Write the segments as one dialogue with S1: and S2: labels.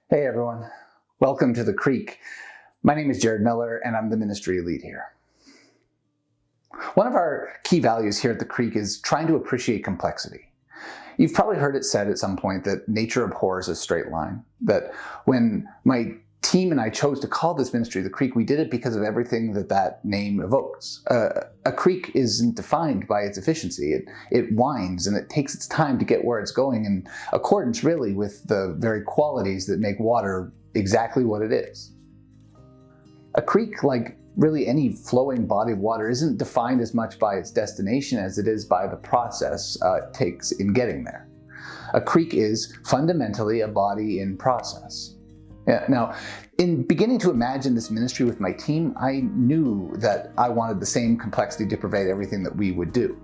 S1: Hey everyone, welcome to The Creek. My name is Jared Miller and I'm the ministry lead here. One of our key values here at The Creek is trying to appreciate complexity. You've probably heard it said at some point that nature abhors a straight line, that when my team and I chose to call this ministry The Creek, we did it because of everything that name evokes. A creek isn't defined by its efficiency. It winds and it takes its time to get where it's going in accordance really with the very qualities that make water exactly what it is. A creek, like really any flowing body of water, isn't defined as much by its destination as it is by the process it takes in getting there. A creek is fundamentally a body in process. Yeah, now, in beginning to imagine this ministry with my team, I knew that I wanted the same complexity to pervade everything that we would do.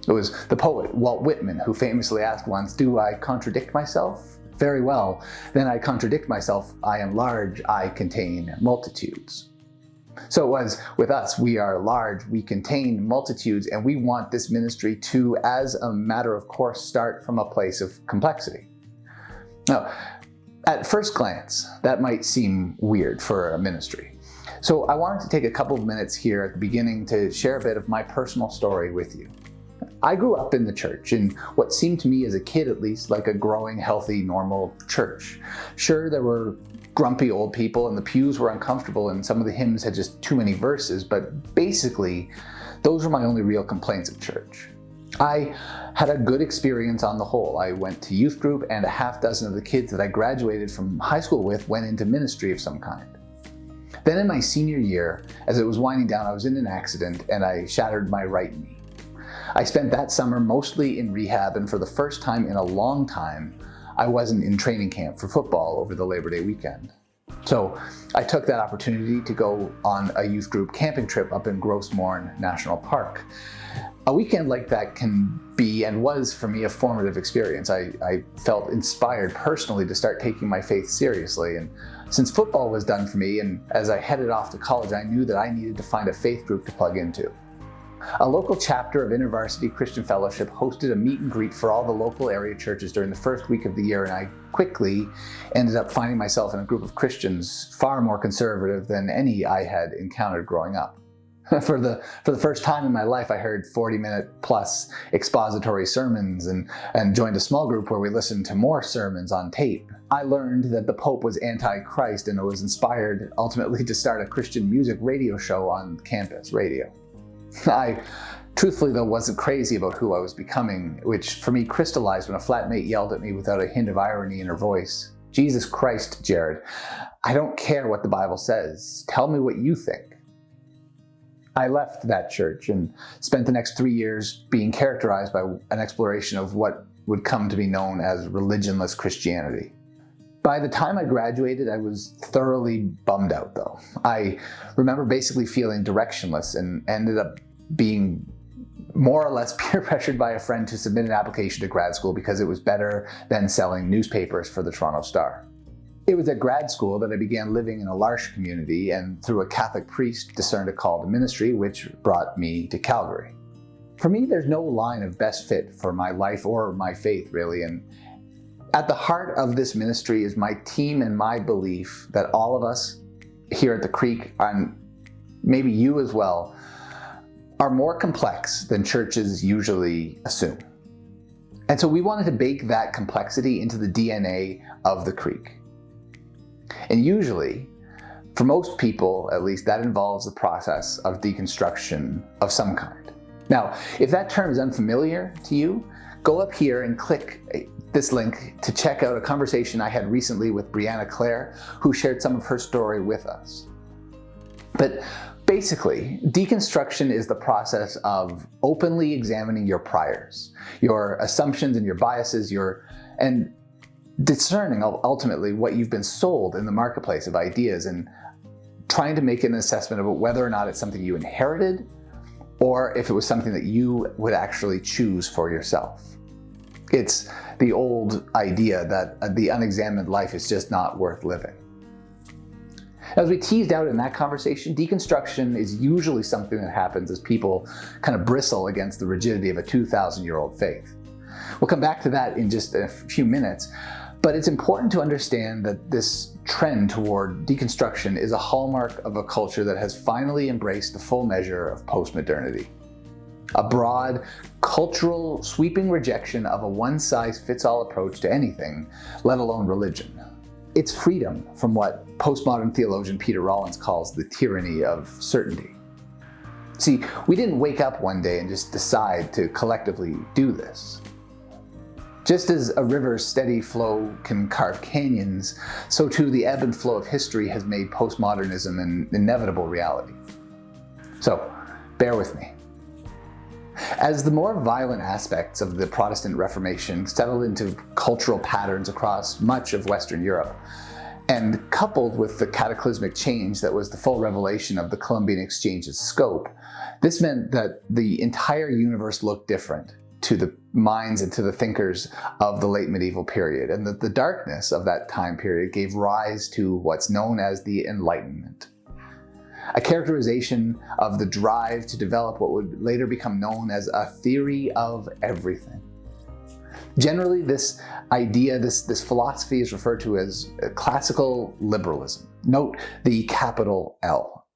S1: It was the poet Walt Whitman who famously asked once, "Do I contradict myself? Very well, then I contradict myself. I am large, I contain multitudes." So it was with us. We are large, we contain multitudes, and we want this ministry to, as a matter of course, start from a place of complexity. Now, at first glance, that might seem weird for a ministry. So I wanted to take a couple of minutes here at the beginning to share a bit of my personal story with you. I grew up in the church, in what seemed to me as a kid at least like a growing, healthy, normal church. Sure, there were grumpy old people and the pews were uncomfortable and some of the hymns had just too many verses, but basically, those were my only real complaints of church. I had a good experience on the whole. I went to youth group and a half dozen of the kids that I graduated from high school with went into ministry of some kind. Then in my senior year, as it was winding down, I was in an accident and I shattered my right knee. I spent that summer mostly in rehab, and for the first time in a long time, I wasn't in training camp for football over the Labor Day weekend. So I took that opportunity to go on a youth group camping trip up in Grossmorn National Park. A weekend like that can be, and was for me, a formative experience. I felt inspired personally to start taking my faith seriously. And since football was done for me, and as I headed off to college, I knew that I needed to find a faith group to plug into. A local chapter of InterVarsity Christian Fellowship hosted a meet and greet for all the local area churches during the first week of the year, and I quickly ended up finding myself in a group of Christians far more conservative than any I had encountered growing up. For the first time in my life, I heard 40-minute plus expository sermons and joined a small group where we listened to more sermons on tape. I learned that the Pope was anti-Christ and was inspired ultimately to start a Christian music radio show on campus radio. I truthfully though wasn't crazy about who I was becoming, which for me crystallized when a flatmate yelled at me without a hint of irony in her voice, "Jesus Christ, Jared, I don't care what the Bible says. Tell me what you think." I left that church and spent the next 3 years being characterized by an exploration of what would come to be known as religionless Christianity. By the time I graduated, I was thoroughly bummed out though. I remember basically feeling directionless and ended up being more or less peer pressured by a friend to submit an application to grad school because it was better than selling newspapers for the Toronto Star. It was at grad school that I began living in a L'Arche community and through a Catholic priest discerned a call to ministry, which brought me to Calgary. For me, there's no line of best fit for my life or my faith really, and at the heart of this ministry is my team and my belief that all of us here at the Creek, and maybe you as well, are more complex than churches usually assume. And so we wanted to bake that complexity into the DNA of the Creek. And usually, for most people at least, that involves the process of deconstruction of some kind. Now, if that term is unfamiliar to you, go up here and click this link to check out a conversation I had recently with Brianna Clare, who shared some of her story with us. But basically, deconstruction is the process of openly examining your priors, your assumptions and your biases, and discerning ultimately what you've been sold in the marketplace of ideas and trying to make an assessment about whether or not it's something you inherited or if it was something that you would actually choose for yourself. It's the old idea that the unexamined life is just not worth living. As we teased out in that conversation, deconstruction is usually something that happens as people kind of bristle against the rigidity of a 2,000-year-old faith. We'll come back to that in just a few minutes. But it's important to understand that this trend toward deconstruction is a hallmark of a culture that has finally embraced the full measure of postmodernity. A broad, cultural, sweeping rejection of a one-size-fits-all approach to anything, let alone religion. It's freedom from what postmodern theologian Peter Rollins calls the tyranny of certainty. See, we didn't wake up one day and just decide to collectively do this. Just as a river's steady flow can carve canyons, so too the ebb and flow of history has made postmodernism an inevitable reality. So, bear with me. As the more violent aspects of the Protestant Reformation settled into cultural patterns across much of Western Europe, and coupled with the cataclysmic change that was the full revelation of the Columbian Exchange's scope, this meant that the entire universe looked different to the minds and to the thinkers of the late medieval period, and that the darkness of that time period gave rise to what's known as the Enlightenment. A characterization of the drive to develop what would later become known as a theory of everything. Generally, this idea, this philosophy is referred to as classical liberalism. Note the capital L.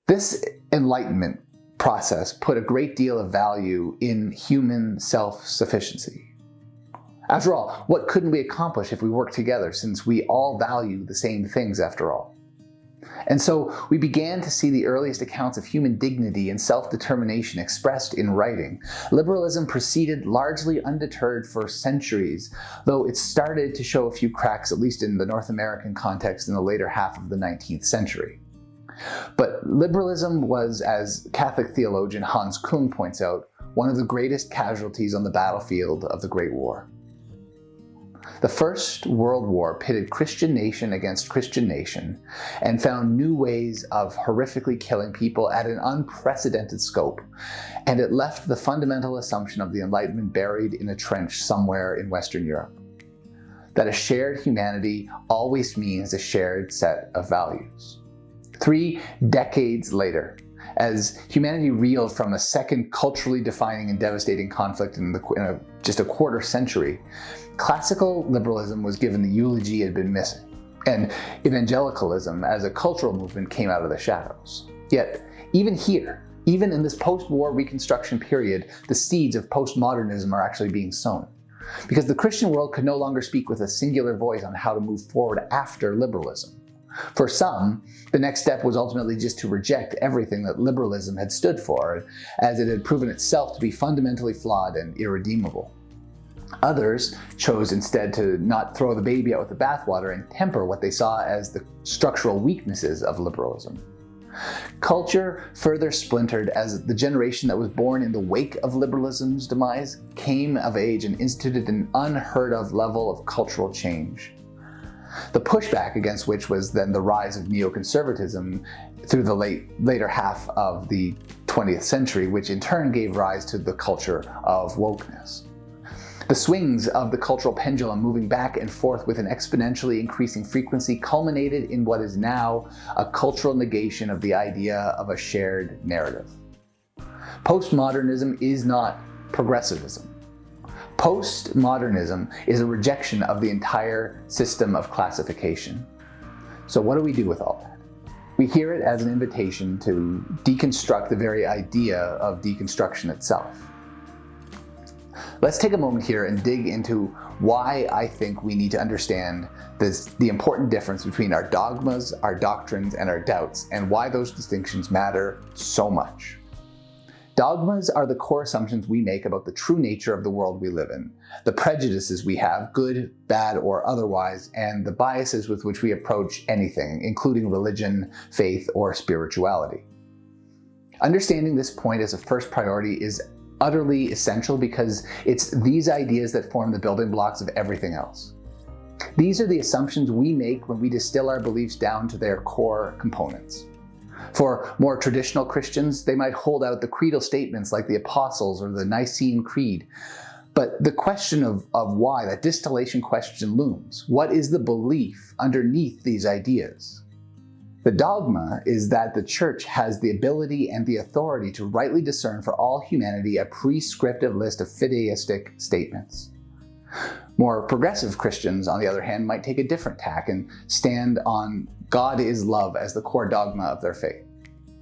S1: This Enlightenment process put a great deal of value in human self-sufficiency. After all, what couldn't we accomplish if we worked together, since we all value the same things after all? And so we began to see the earliest accounts of human dignity and self-determination expressed in writing. Liberalism proceeded largely undeterred for centuries, though it started to show a few cracks, at least in the North American context, in the later half of the 19th century. But liberalism was, as Catholic theologian Hans Küng points out, one of the greatest casualties on the battlefield of the Great War. The First World War pitted Christian nation against Christian nation and found new ways of horrifically killing people at an unprecedented scope, and it left the fundamental assumption of the Enlightenment buried in a trench somewhere in Western Europe. That a shared humanity always means a shared set of values. 3 decades later, as humanity reeled from a second culturally defining and devastating conflict in just a quarter century, classical liberalism was given the eulogy it had been missing, and evangelicalism as a cultural movement came out of the shadows. Yet, even here, even in this post-war Reconstruction period, the seeds of postmodernism are actually being sown. Because the Christian world could no longer speak with a singular voice on how to move forward after liberalism. For some, the next step was ultimately just to reject everything that liberalism had stood for, as it had proven itself to be fundamentally flawed and irredeemable. Others chose instead to not throw the baby out with the bathwater and temper what they saw as the structural weaknesses of liberalism. Culture further splintered as the generation that was born in the wake of liberalism's demise came of age and instituted an unheard of level of cultural change. The pushback against which was then the rise of neoconservatism through the later half of the 20th century, which in turn gave rise to the culture of wokeness. The swings of the cultural pendulum moving back and forth with an exponentially increasing frequency culminated in what is now a cultural negation of the idea of a shared narrative. Postmodernism is not progressivism. Postmodernism is a rejection of the entire system of classification. So what do we do with all that? We hear it as an invitation to deconstruct the very idea of deconstruction itself. Let's take a moment here and dig into why I think we need to understand the important difference between our dogmas, our doctrines, and our doubts, and why those distinctions matter so much. Dogmas are the core assumptions we make about the true nature of the world we live in, the prejudices we have, good, bad, or otherwise, and the biases with which we approach anything, including religion, faith, or spirituality. Understanding this point as a first priority is utterly essential because it's these ideas that form the building blocks of everything else. These are the assumptions we make when we distill our beliefs down to their core components. For more traditional Christians, they might hold out the creedal statements like the Apostles or the Nicene Creed. But the question of why, that distillation question looms. What is the belief underneath these ideas? The dogma is that the Church has the ability and the authority to rightly discern for all humanity a prescriptive list of fideistic statements. More progressive Christians, on the other hand, might take a different tack and stand on God is love as the core dogma of their faith.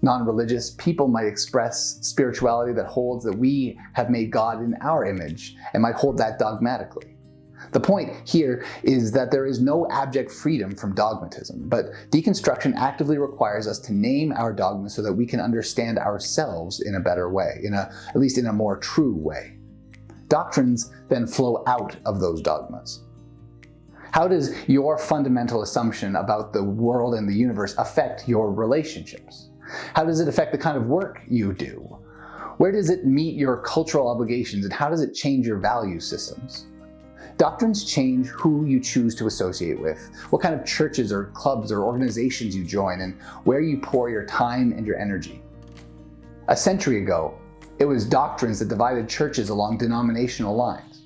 S1: Non-religious people might express spirituality that holds that we have made God in our image and might hold that dogmatically. The point here is that there is no abject freedom from dogmatism, but deconstruction actively requires us to name our dogmas so that we can understand ourselves in a better way, at least in a more true way. Doctrines then flow out of those dogmas. How does your fundamental assumption about the world and the universe affect your relationships? How does it affect the kind of work you do? Where does it meet your cultural obligations, and how does it change your value systems? Doctrines change who you choose to associate with, what kind of churches or clubs or organizations you join, and where you pour your time and your energy. A century ago, it was doctrines that divided churches along denominational lines.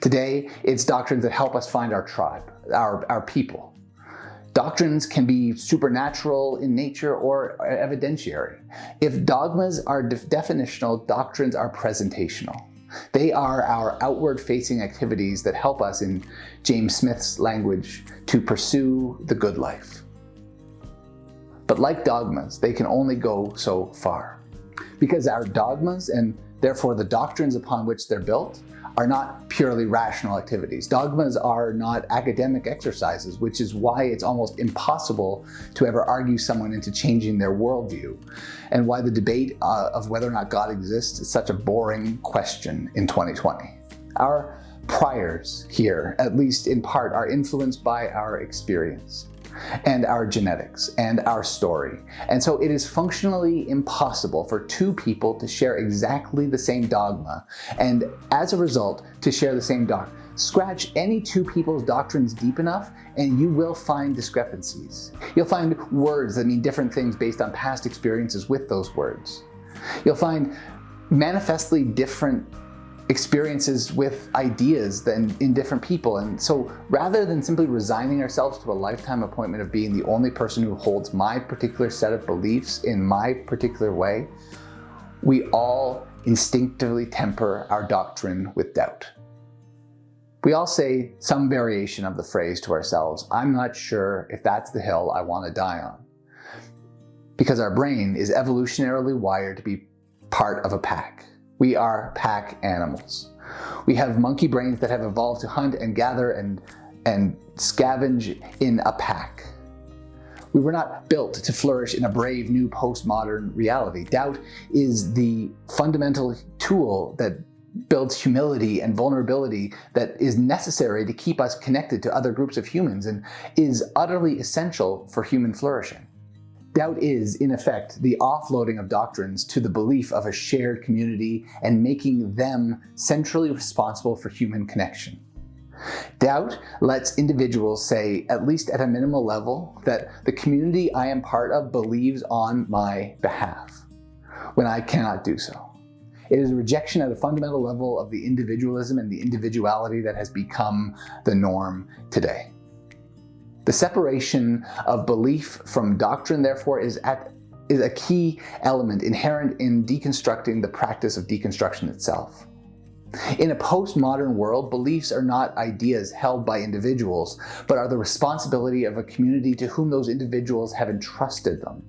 S1: Today, it's doctrines that help us find our tribe, our people. Doctrines can be supernatural in nature or evidentiary. If dogmas are definitional, doctrines are presentational. They are our outward-facing activities that help us, in James Smith's language, to pursue the good life. But like dogmas, they can only go so far. Because our dogmas, and therefore the doctrines upon which they're built, are not purely rational activities. Dogmas are not academic exercises, which is why it's almost impossible to ever argue someone into changing their worldview, and why the debate of whether or not God exists is such a boring question in 2020. Our priors here, at least in part, are influenced by our experience and our genetics and our story. And so it is functionally impossible for two people to share exactly the same dogma, and as a result, to share the same doctrine. Scratch any two people's doctrines deep enough and you will find discrepancies. You'll find words that mean different things based on past experiences with those words. You'll find manifestly different experiences with ideas than in different people. And so rather than simply resigning ourselves to a lifetime appointment of being the only person who holds my particular set of beliefs in my particular way, we all instinctively temper our doctrine with doubt. We all say some variation of the phrase to ourselves, "I'm not sure if that's the hill I want to die on." Because our brain is evolutionarily wired to be part of a pack. We are pack animals. We have monkey brains that have evolved to hunt and gather and scavenge in a pack. We were not built to flourish in a brave new postmodern reality. Doubt is the fundamental tool that builds humility and vulnerability that is necessary to keep us connected to other groups of humans and is utterly essential for human flourishing. Doubt is, in effect, the offloading of doctrines to the belief of a shared community and making them centrally responsible for human connection. Doubt lets individuals say, at least at a minimal level, that the community I am part of believes on my behalf, when I cannot do so. It is a rejection at a fundamental level of the individualism and the individuality that has become the norm today. The separation of belief from doctrine, therefore, is a key element inherent in deconstructing the practice of deconstruction itself. In a postmodern world, beliefs are not ideas held by individuals, but are the responsibility of a community to whom those individuals have entrusted them.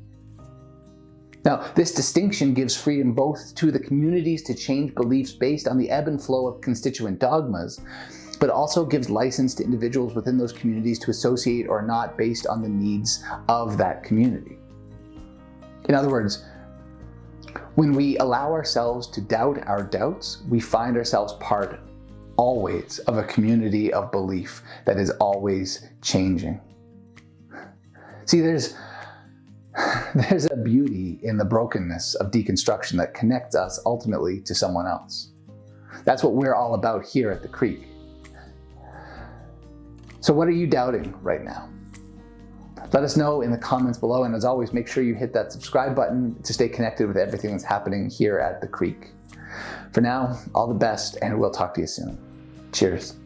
S1: Now, this distinction gives freedom both to the communities to change beliefs based on the ebb and flow of constituent dogmas, but also gives license to individuals within those communities to associate or not based on the needs of that community. In other words, when we allow ourselves to doubt our doubts, we find ourselves part always of a community of belief that is always changing. See, there's a beauty in the brokenness of deconstruction that connects us ultimately to someone else. That's what we're all about here at the Creek. So what are you doubting right now? Let us know in the comments below, and as always, make sure you hit that subscribe button to stay connected with everything that's happening here at the Creek. For now, all the best, and we'll talk to you soon. Cheers.